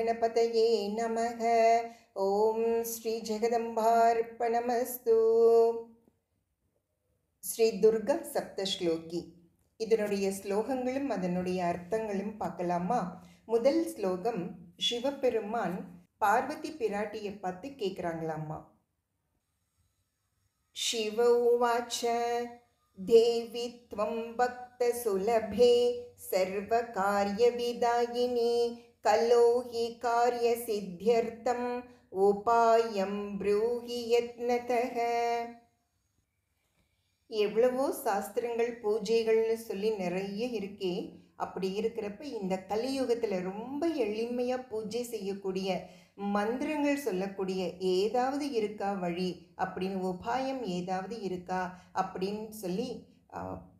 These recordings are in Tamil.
गणपतये नमः। ஓம் ஸ்ரீ ஜெகதம்பார்ப்பணமஸ்து. ஸ்ரீ துர்கா சப்தஸ்லோகி. இதனுடைய ஸ்லோகங்களும் அதனுடைய அர்த்தங்களும் பார்க்கலாமா? முதல் ஸ்லோகம், சிவபெருமான் பார்வதி பிராட்டியை பார்த்து கேட்குறாங்களாமா. शिव उवाच देवी त्वं भक्तसुलभे सर्वकार्यविदायिनी कलो हि कार्यसिद्ध्यर्थम् उपायं ब्रूहि यत्नतः. எவ்வளவோ சாஸ்திரங்கள் பூஜைகள்னு சொல்லி நிறைய இருக்கே. அப்படி இருக்கிறப்ப இந்த கலியுகத்தில் ரொம்ப எளிமையாக பூஜை செய்யக்கூடிய மந்திரங்கள் சொல்லக்கூடிய ஏதாவது இருக்கா வழி அப்படின்னு, உபாயம் ஏதாவது இருக்கா அப்படின்னு சொல்லி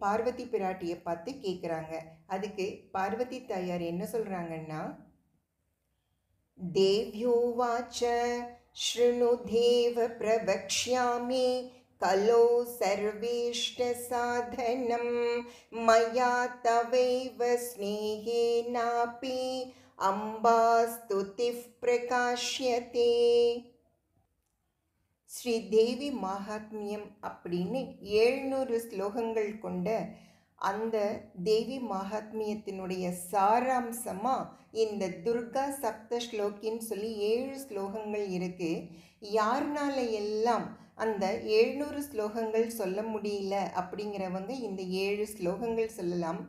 பார்வதி பிராட்டியை பார்த்து கேட்குறாங்க. அதுக்கு பார்வதி தாயார் என்ன சொல்கிறாங்கன்னா, தேவ்யோவாச்ச ஸ்ருணு தேவ பிரவக்ஷ்யாமி கலோ சர்வேஷ்ட சாதனம் மயா தவைவ ஸ்நேகேனாபி அம்பா ஸ்துதிஃப் பிரகாஷ்யதே. ஸ்ரீ தேவி மகாத்மியம் அப்படின்னு 700 ஸ்லோகங்கள் கொண்ட அந்த தேவி மகாத்மியத்தினுடைய சாராம்சமாக இந்த துர்கா சப்த ஸ்லோகின்னு சொல்லி 7 ஸ்லோகங்கள் இருக்குது. யாருனால எல்லாம் அந்த 700 ஸ்லோகங்கள் சொல்ல முடியல அப்படிங்கிறவங்க இந்த 7 ஸ்லோகங்கள் சொல்லலாம்.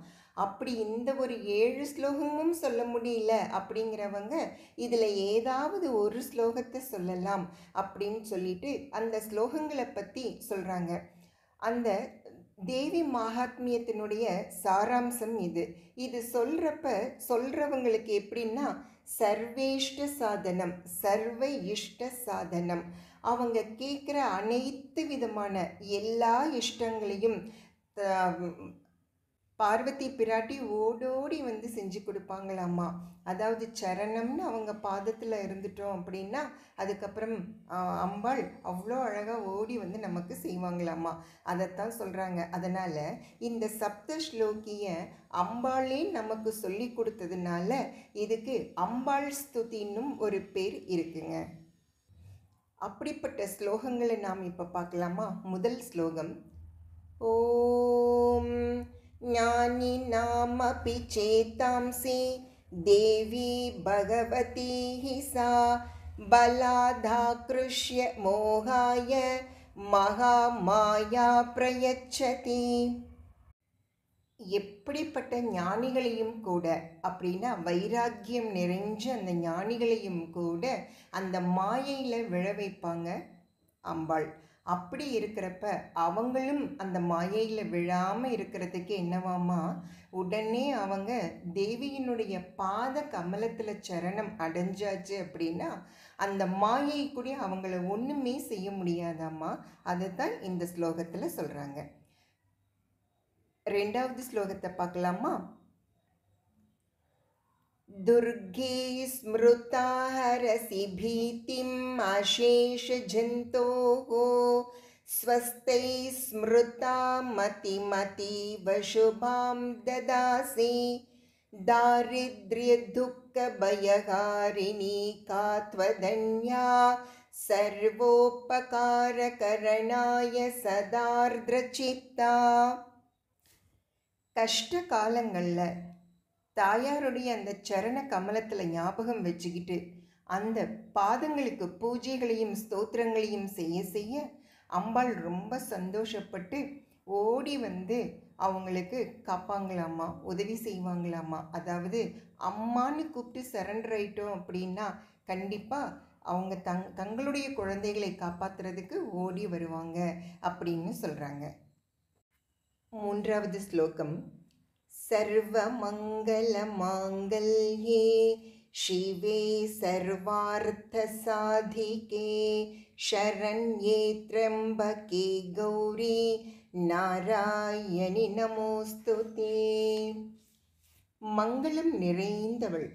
அப்படி இந்த ஒரு 7 ஸ்லோகமும் சொல்ல முடியல அப்படிங்கிறவங்க இதில் ஏதாவது ஒரு ஸ்லோகத்தை சொல்லலாம் அப்படின்னு சொல்லிட்டு அந்த ஸ்லோகங்களை பற்றி சொல்கிறாங்க. அந்த தேவி மகாத்மியத்தினுடைய சாராம்சம் இது சொல்கிறவங்களுக்கு எப்படின்னா, சர்வேஷ்ட சாதனம், சர்வ இஷ்ட சாதனம். அவங்க கேட்குற அனைத்து விதமான எல்லா இஷ்டங்களையும் பார்வதி பிராட்டி ஓடோடி வந்து செஞ்சு கொடுப்பாங்களாமா. அதாவது சரணம்னு அவங்க பாதத்தில் இருந்துட்டோம் அப்படின்னா அதுக்கப்புறம் அம்பாள் அவ்வளோ அழகாக ஓடி வந்து நமக்கு செய்வாங்களாமா. அதைத்தான் சொல்கிறாங்க. அதனால் இந்த சப்த ஸ்லோகியை அம்பாளே நமக்கு சொல்லி கொடுத்ததுனால இதுக்கு அம்பாள் ஸ்துதின்னும் ஒரு பேர் இருக்குங்க. அப்படிப்பட்ட ஸ்லோகங்களை நாம் இப்போ பார்க்கலாமா? முதல் ஸ்லோகம், ஓம் ஞானினாமபி சேதாம்சி தேவி பகவதி सा பலாதாக்ருஷ்ய மோகாய மகாமாயா பிரயச்சதி. எப்படிப்பட்ட ஞானிகளையும் கூட அப்படின்னா வைராக்கியம் நிறைஞ்ச அந்த ஞானிகளையும் கூட அந்த மாயையில் விழ வைப்பாங்க அம்பாள். அப்படி இருக்கிறப்ப அவங்களும் அந்த மாயையில் விழாமல் இருக்கிறதுக்கு என்னவாமா, உடனே அவங்க தேவியினுடைய பாத கமலத்தில் சரணம் அடைஞ்சாச்சு அப்படின்னா அந்த மாயை கூட அவங்கள ஒன்றுமே செய்ய முடியாதாம்மா. அதை தான் இந்த ஸ்லோகத்தில் சொல்கிறாங்க. ரெண்டாவது ஸ்லோகத்தை பார்க்கலாமா? துர்கே ஸ்மிருதா ஹரசி பீதிம் அசேஷ ஜந்தோஹோ ஸ்வஸ்தை ஸ்மிருதா மதி மதீவ சுபாம் ததாசி தாரித்ர்ய துக்க பயஹாரிணி காத்வதன்யா சர்வோபகார கரணாய சதார்த்ரசித்தா. கஷ்ட காலங்களில் தாயாருடைய அந்த சரண கமலத்தில் ஞாபகம் வச்சுக்கிட்டு அந்த பாதங்களுக்கு பூஜைகளையும் ஸ்தோத்திரங்களையும் செய்ய செய்ய அம்பாள் ரொம்ப சந்தோஷப்பட்டு ஓடி வந்து அவங்களுக்கு காப்பாங்களாமா, உதவி செய்வாங்களாமா. அதாவது அம்மான்னு கூப்பிட்டு சரண்டர் ஆயிட்டோம் அப்படின்னா கண்டிப்பாக அவங்க தங்களுடைய குழந்தைகளை காப்பாற்றுறதுக்கு ஓடி வருவாங்க அப்படின்னு சொல்கிறாங்க. மூன்றாவது ஸ்லோகம், சர்வ மங்கள மாங்கல்யே शिवे सर्वार्थ साधिके शरण्ये त्र्यंबके गौरी नारायणि நமோஸ்துதே. மங்களம் நிறைந்தவள்,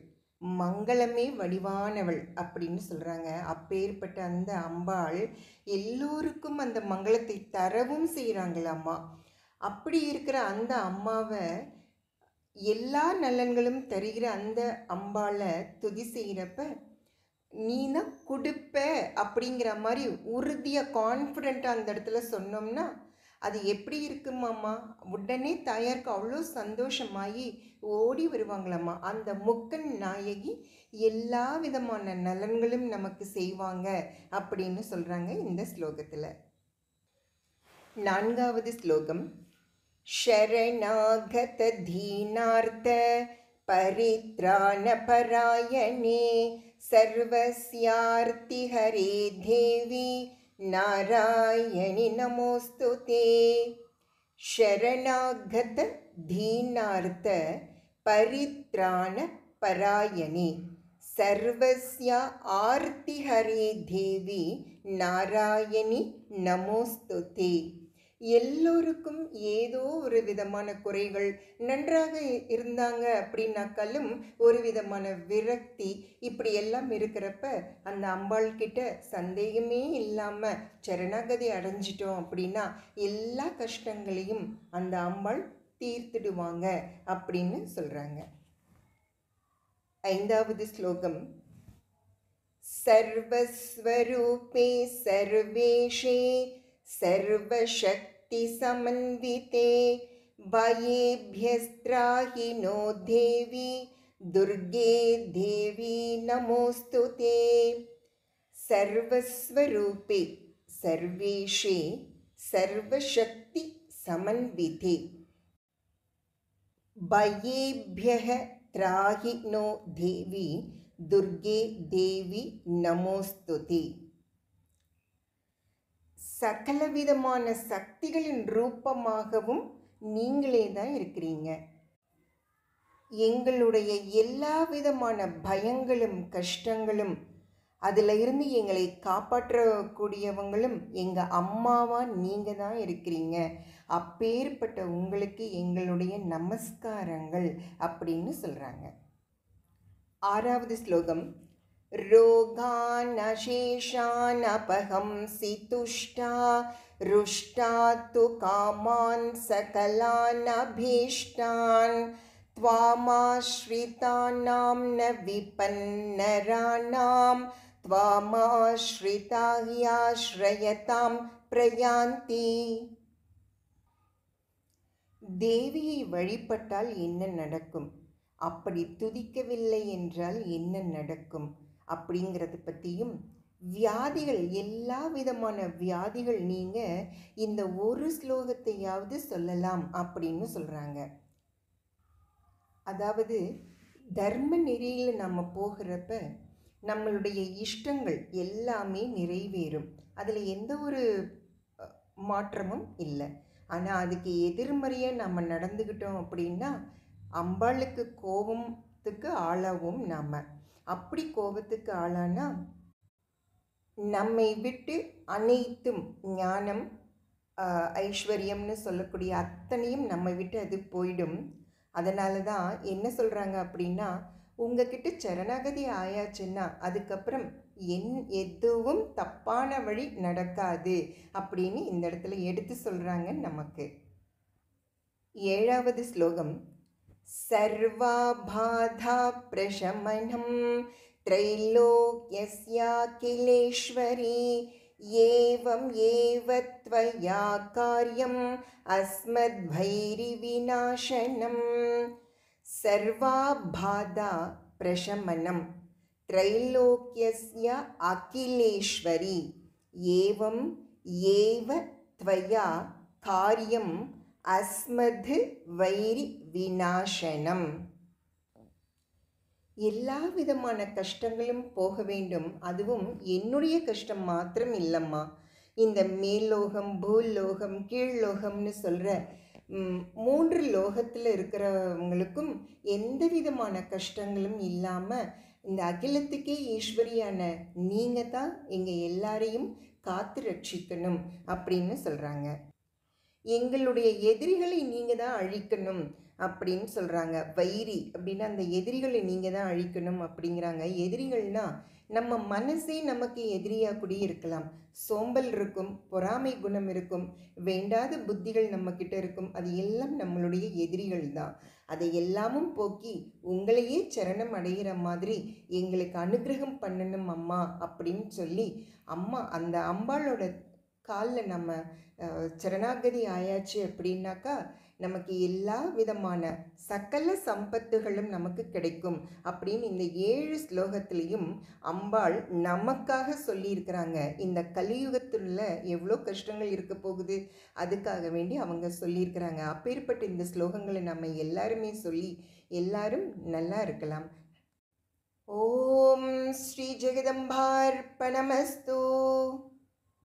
மங்களமே வடிவானவள் அப்படின்னு சொல்கிறாங்க. அப்பேற்பட்ட அந்த அம்பாள் எல்லோருக்கும் அந்த மங்களத்தை தரவும் செய்கிறாங்களாம்மா. அப்படி இருக்கிற அந்த அம்மாவை எல்லா நலன்களும் தருகிற அந்த அம்பாளை துதி செய்கிறப்ப நீனா கொடுப்ப அப்படிங்கிற மாதிரி உறுதியாக கான்ஃபிடெண்ட்டாக அந்த இடத்துல சொன்னோம்னா அது எப்படி இருக்குமாம்மா, உடனே தாயாருக்கு அவ்வளோ சந்தோஷமாகி ஓடி வருவாங்களாம்மா. அந்த முக்கன் நாயகி எல்லா விதமான நலன்களும் நமக்கு செய்வாங்க அப்படின்னு சொல்கிறாங்க இந்த ஸ்லோகத்தில். 4வது ஸ்லோகம். शरणागत दीनार्थ परित्राण परायणे सर्वस्यार्ति हरे देवी नारायणि नमोस्तुते. शरणागत दीनार्थ परित्राण परायणे सर्वस्या आर्ति हरे देवी नारायणि नमोस्तुते. எல்லோருக்கும் ஏதோ ஒரு விதமான குறைகள், நன்றாக இருந்தாங்க அப்படின்னாக்காலும் ஒரு விதமான விரக்தி, இப்படி எல்லாம் இருக்கிறப்ப அந்த அம்பாள் கிட்ட சந்தேகமே இல்லாமல் சரணாகதி அடைஞ்சிட்டோம் அப்படின்னா எல்லா கஷ்டங்களையும் அந்த அம்பாள் தீர்த்துடுவாங்க அப்படின்னு சொல்கிறாங்க. 5வது ஸ்லோகம். சர்வஸ்வரூபே சர்வேஷே सर्वशक्ति समन्विते बाह्येभ्यस्त्राहि नो देवी दुर्गे देवी नमोस्तुते. सर्वस्वरूपे सर्वेशे सर्वशक्ति समन्विते बाह्येभ्यः त्राहि नो देवी दुर्गे देवी नमोस्तुते. சகலவிதமான சக்திகளின் ரூபமாகவும் நீங்களே தான் இருக்கிறீங்க. எங்களுடைய எல்லா விதமான பயங்களும் கஷ்டங்களும் அதில் இருந்து எங்களை காப்பாற்றக்கூடியவங்களும் எங்கள் அம்மாவாக நீங்கள் தான் இருக்கிறீங்க. அப்பேற்பட்ட உங்களுக்கு எங்களுடைய நமஸ்காரங்கள் அப்படின்னு சொல்கிறாங்க. 6வது ஸ்லோகம். रोगानशेषानपहंसि तुष्टा रुष्टा तु कामान् सकलानभीष्टान् त्वामाश्रितानां न विपन्नराणां त्वामाश्रिता ह्याश्रयतां प्रयान्ति. தேவியை வழிபட்டால் என்ன நடக்கும், அப்படி துதிக்கவில்லை என்றால் என்ன நடக்கும் அப்படிங்கிறத பற்றியும், வியாதிகள் எல்லா விதமான வியாதிகள் நீங்கள் இந்த ஒரு ஸ்லோகத்தையாவது சொல்லலாம் அப்படின்னு சொல்கிறாங்க. அதாவது தர்ம நெறியில் நம்ம போகிறப்ப நம்மளுடைய இஷ்டங்கள் எல்லாமே நிறைவேறும், அதில் எந்த ஒரு மாற்றமும் இல்லை. ஆனால் அதுக்கு எதிர்மறையாக நம்ம நடந்துக்கிட்டோம் அப்படின்னா அம்பாளுக்கு கோபத்துக்கு ஆளாவோம் நாம். அப்படி கோபத்துக்கு ஆளானா நம்மை விட்டு அனைத்தும் ஞானம் ஐஸ்வர்யம்னு சொல்லக்கூடிய அத்தனையும் நம்மை விட்டு அது போயிடும். அதனால தான் என்ன சொல்கிறாங்க அப்படின்னா, உங்ககிட்ட சரணாகதி ஆயாச்சுன்னா அதுக்கப்புறம் எதுவும் தப்பான வழி நடக்காது அப்படின்னு இந்த இடத்துல எடுத்து சொல்கிறாங்க நமக்கு. 7வது ஸ்லோகம். सर्वाबाधा प्रशमनं त्रैलोक्यस्याखिलेश्वरी एवं एव त्वया कार्यम् अस्मद्भैरिविनाशनं. सर्वाबाधा प्रशमनं त्रैलोक्यस्य अखिलेश्वरी एवं एव त्वया कार्यम् அஸ்மது வைரி விநாசனம். எல்லா விதமான கஷ்டங்களும் போக வேண்டும், அதுவும் என்னுடைய கஷ்டம் மாத்திரம் இல்லைம்மா, இந்த மேல்லோகம் பூலோகம் கீழ்லோகம்னு சொல்கிற 3 லோகத்தில் இருக்கிறவங்களுக்கும் எந்த விதமான கஷ்டங்களும் இல்லாமல் இந்த அகிலத்துக்கே ஈஸ்வரியான நீங்கள் தான் எங்கள் எல்லாரையும் காத்து ரட்சிக்கணும் அப்படின்னு சொல்கிறாங்க. எங்களுடைய எதிரிகளை நீங்கள் தான் அழிக்கணும் அப்படின்னு சொல்கிறாங்க. வைரி அப்படின்னா அந்த எதிரிகளை நீங்கள் தான் அழிக்கணும் அப்படிங்கிறாங்க. எதிரிகள்னால் நம்ம மனசே நமக்கு எதிரியாக கூட இருக்கலாம். சோம்பல் இருக்கும், பொறாமை குணம் இருக்கும், வேண்டாத புத்திகள் நம்மக்கிட்ட இருக்கும், அது எல்லாம் நம்மளுடைய எதிரிகள் தான். அதை எல்லாமும் போக்கி உங்களையே சரணம் அடைகிற மாதிரி எங்களுக்கு அனுகிரகம் பண்ணணும் அம்மா அப்படின்னு சொல்லி அம்மா அந்த அம்பாளோட காலில் நம்ம சரணாகதி ஆயாச்சு அப்படின்னாக்கா நமக்கு எல்லா விதமான சகல சம்பத்துகளும் நமக்கு கிடைக்கும் அப்படின்னு இந்த 7 ஸ்லோகத்திலையும் அம்பாள் நமக்காக சொல்லியிருக்கிறாங்க. இந்த கலியுகத்தில் எவ்வளோ கஷ்டங்கள் இருக்க போகுது, அதுக்காக வேண்டி அவங்க சொல்லியிருக்கிறாங்க. அப்பேற்பட்ட இந்த ஸ்லோகங்களை நம்ம எல்லாருமே சொல்லி எல்லாரும் நல்லா இருக்கலாம். ஓம் ஸ்ரீ ஜெகதம்பார்ப்பணமஸ்து.